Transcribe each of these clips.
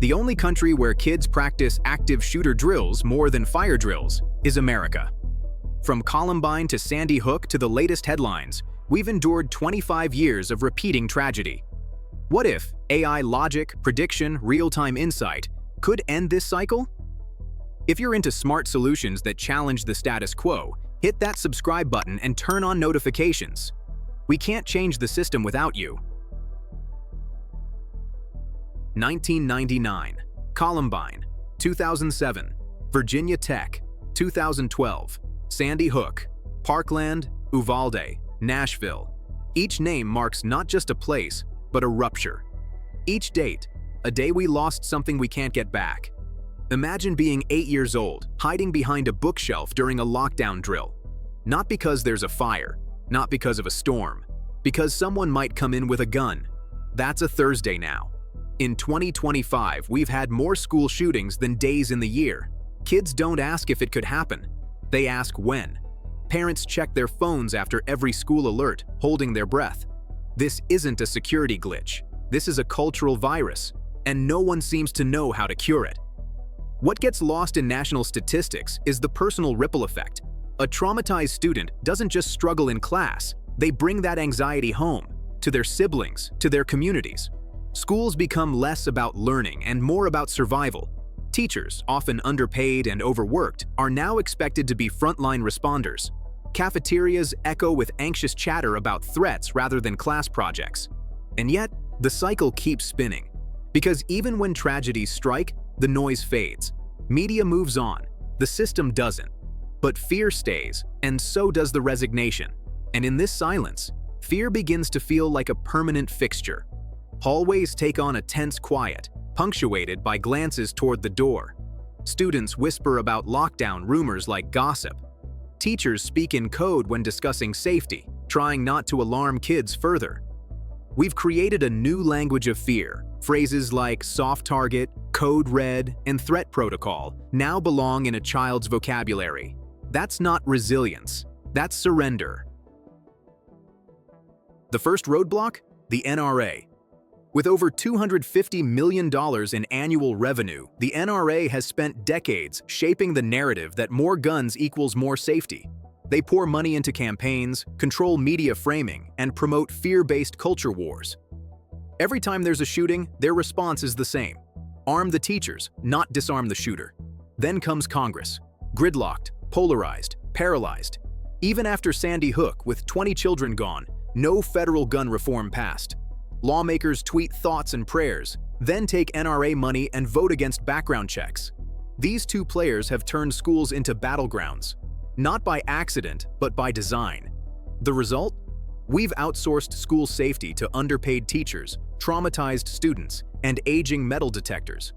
The only country where kids practice active shooter drills more than fire drills is America. From Columbine to Sandy Hook to the latest headlines, we've endured 25 years of repeating tragedy. What if AI logic, prediction, real-time insight could end this cycle? If you're into smart solutions that challenge the status quo, hit that subscribe button and turn on notifications. We can't change the system without you. 1999, Columbine. 2007, Virginia Tech. 2012, Sandy Hook, Parkland, Uvalde, Nashville. Each name marks not just a place, but a rupture. Each date, a day we lost something we can't get back. Imagine being 8 years old, hiding behind a bookshelf during a lockdown drill. Not because there's a fire, not because of a storm, because someone might come in with a gun. That's a Thursday now. In 2025, we've had more school shootings than days in the year. Kids don't ask if it could happen. They ask when. Parents check their phones after every school alert, holding their breath. This isn't a security glitch. This is a cultural virus, and no one seems to know how to cure it. What gets lost in national statistics is the personal ripple effect. A traumatized student doesn't just struggle in class, they bring that anxiety home, to their siblings, to their communities. Schools become less about learning and more about survival. Teachers, often underpaid and overworked, are now expected to be frontline responders. Cafeterias echo with anxious chatter about threats rather than class projects. And yet, the cycle keeps spinning. Because even when tragedies strike, the noise fades. Media moves on, the system doesn't. But fear stays, and so does the resignation. And in this silence, fear begins to feel like a permanent fixture. Hallways take on a tense quiet, punctuated by glances toward the door. Students whisper about lockdown rumors like gossip. Teachers speak in code when discussing safety, trying not to alarm kids further. We've created a new language of fear. Phrases like soft target, code red, and threat protocol now belong in a child's vocabulary. That's not resilience, that's surrender. The first roadblock? The NRA. With over $250 million in annual revenue, the NRA has spent decades shaping the narrative that more guns equals more safety. They pour money into campaigns, control media framing, and promote fear-based culture wars. Every time there's a shooting, their response is the same. Arm the teachers, not disarm the shooter. Then comes Congress, gridlocked, polarized, paralyzed. Even after Sandy Hook, with 20 children gone, no federal gun reform passed. Lawmakers tweet thoughts and prayers, then take NRA money and vote against background checks. These two players have turned schools into battlegrounds, not by accident, but by design. The result? We've outsourced school safety to underpaid teachers, traumatized students, and aging metal detectors.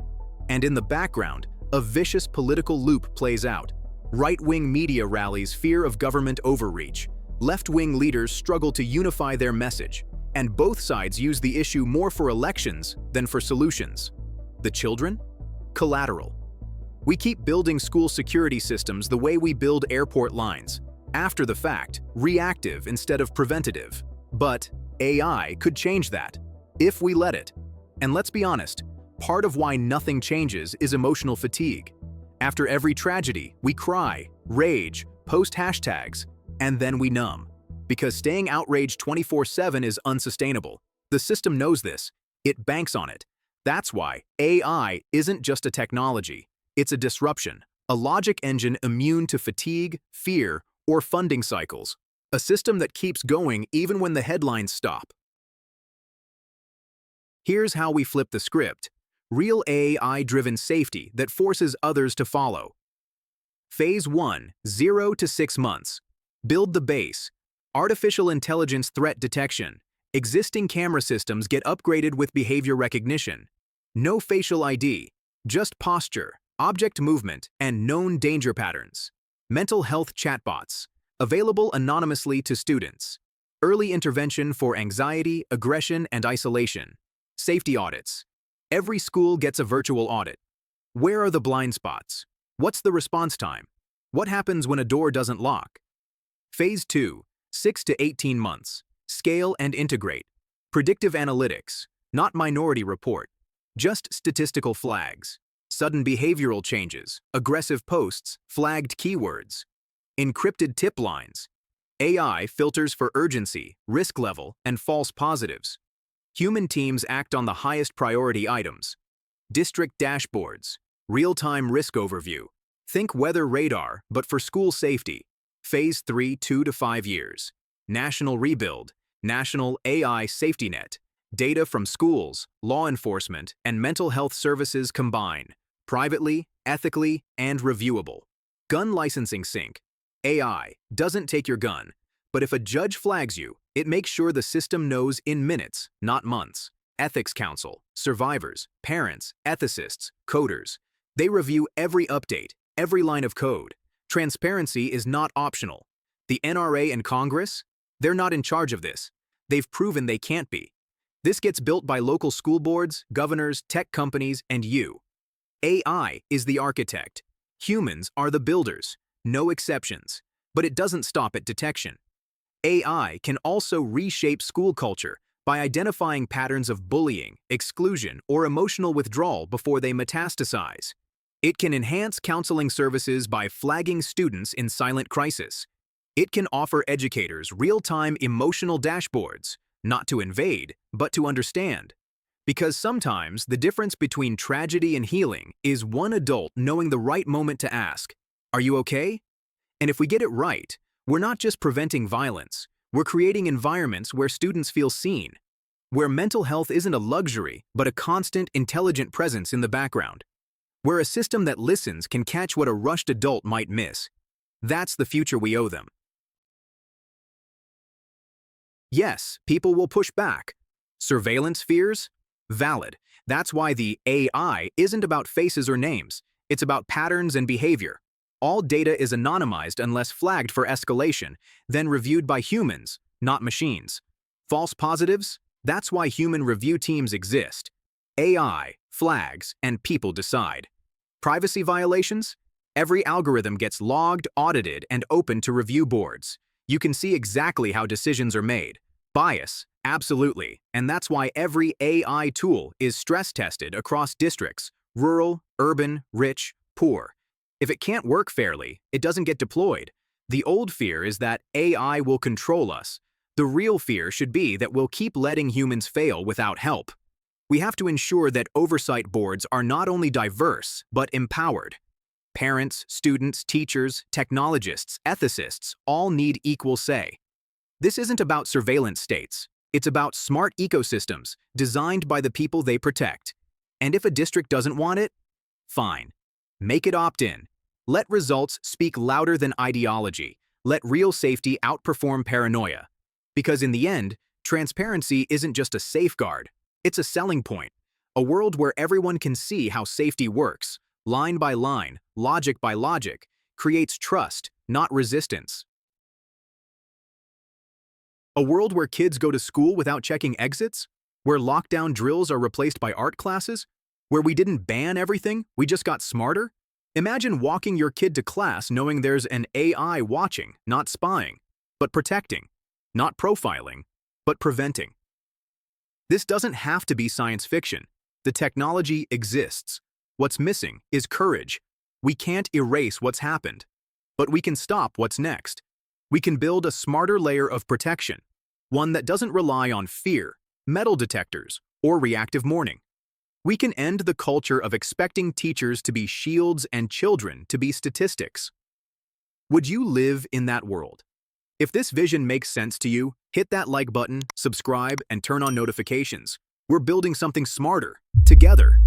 And in the background, a vicious political loop plays out. Right-wing media rallies fear of government overreach. Left-wing leaders struggle to unify their message. And both sides use the issue more for elections than for solutions. The children? Collateral. We keep building school security systems the way we build airport lines. After the fact, reactive instead of preventative. But AI could change that, if we let it. And let's be honest, part of why nothing changes is emotional fatigue. After every tragedy, we cry, rage, post hashtags, and then we numb. Because staying outraged 24/7 is unsustainable. The system knows this. It banks on it. That's why AI isn't just a technology. It's a disruption, a logic engine immune to fatigue, fear, or funding cycles. A system that keeps going even when the headlines stop. Here's how we flip the script. Real AI-driven safety that forces others to follow. Phase 1, 0 to 6 months. Build the base. Artificial intelligence threat detection. Existing camera systems get upgraded with behavior recognition. No facial ID, just posture, object movement, and known danger patterns. Mental health chatbots. Available anonymously to students. Early intervention for anxiety, aggression, and isolation. Safety audits. Every school gets a virtual audit. Where are the blind spots? What's the response time? What happens when a door doesn't lock? Phase 2. 6 to 18 months. Scale and integrate. Predictive analytics, not minority report. Just statistical flags. Sudden behavioral changes, aggressive posts, flagged keywords. Encrypted tip lines. AI filters for urgency, risk level, and false positives. Human teams act on the highest priority items. District dashboards. Real-time risk overview. Think weather radar, but for school safety. Phase 3, 2 to 5 years. National rebuild. National AI safety net. Data from schools, law enforcement, and mental health services combine. Privately, ethically, and reviewable. Gun licensing sync. AI doesn't take your gun, but if a judge flags you, it makes sure the system knows in minutes, not months. Ethics council, survivors, parents, ethicists, coders. They review every update, every line of code. Transparency is not optional. The NRA and Congress, they're not in charge of this. They've proven they can't be. This gets built by local school boards, governors, tech companies, and you. AI is the architect. Humans are the builders. No exceptions. But it doesn't stop at detection. AI can also reshape school culture by identifying patterns of bullying, exclusion, or emotional withdrawal before they metastasize. It can enhance counseling services by flagging students in silent crisis. It can offer educators real-time emotional dashboards, not to invade, but to understand. Because sometimes the difference between tragedy and healing is one adult knowing the right moment to ask, "Are you okay?" And if we get it right, we're not just preventing violence, we're creating environments where students feel seen, where mental health isn't a luxury, but a constant, intelligent presence in the background, where a system that listens can catch what a rushed adult might miss. That's the future we owe them. Yes, people will push back. Surveillance fears? Valid. That's why the AI isn't about faces or names. It's about patterns and behavior. All data is anonymized unless flagged for escalation, then reviewed by humans, not machines. False positives? That's why human review teams exist. AI, flags, and people decide. Privacy violations? Every algorithm gets logged, audited, and open to review boards. You can see exactly how decisions are made. Bias? Absolutely. And that's why every AI tool is stress-tested across districts, rural, urban, rich, poor. If it can't work fairly, it doesn't get deployed. The old fear is that AI will control us. The real fear should be that we'll keep letting humans fail without help. We have to ensure that oversight boards are not only diverse, but empowered. Parents, students, teachers, technologists, ethicists all need equal say. This isn't about surveillance states. It's about smart ecosystems designed by the people they protect. And if a district doesn't want it, fine. Make it opt-in. Let results speak louder than ideology. Let real safety outperform paranoia. Because in the end, transparency isn't just a safeguard. It's a selling point. A world where everyone can see how safety works, line by line, logic by logic, creates trust, not resistance. A world where kids go to school without checking exits? Where lockdown drills are replaced by art classes? Where we didn't ban everything, we just got smarter? Imagine walking your kid to class knowing there's an AI watching, not spying, but protecting, not profiling, but preventing. This doesn't have to be science fiction. The technology exists. What's missing is courage. We can't erase what's happened, but we can stop what's next. We can build a smarter layer of protection, one that doesn't rely on fear, metal detectors, or reactive mourning. We can end the culture of expecting teachers to be shields and children to be statistics. Would you live in that world? If this vision makes sense to you, hit that like button, subscribe, and turn on notifications. We're building something smarter, together.